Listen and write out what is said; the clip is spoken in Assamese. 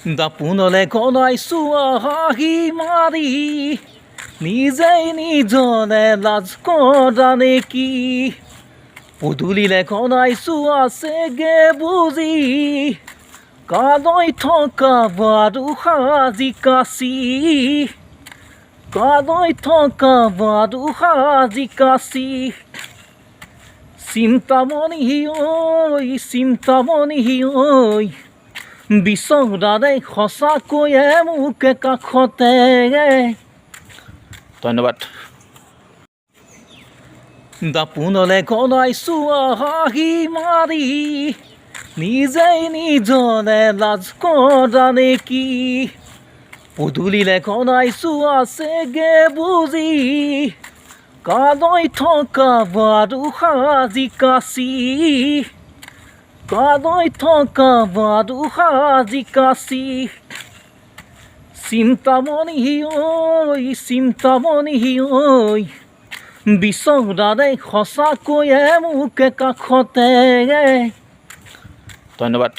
দাপোনলে গনাইছো হাঁহি মাৰি নিজেই নিজলে লাজ কৰা নেকি পদূলিলে গনাইছো আছেগে বুজি কালৈ থকা বাৰু সাজি কাচি কালৈ থকা বাৰু সাজি কাচি চিন্তামণি ঐ বিচৰাৰে সঁচাকৈয়ে মোক কাষতে ধন্যবাদ দাপোনলে গনাইছো হাঁহি মাৰি নিজেই নিজলে লাজ কৰা নেকি পদূলিলে গনাইছো আছেগে বুজি কালৈ থকা বাৰু সাজি কাচি কালৈ থকা বাৰু সাজি কাচি চিন্তামণি ঐ বিচৰাৰে সঁচাকৈয়ে মোক কাষতে ধন্যবাদ।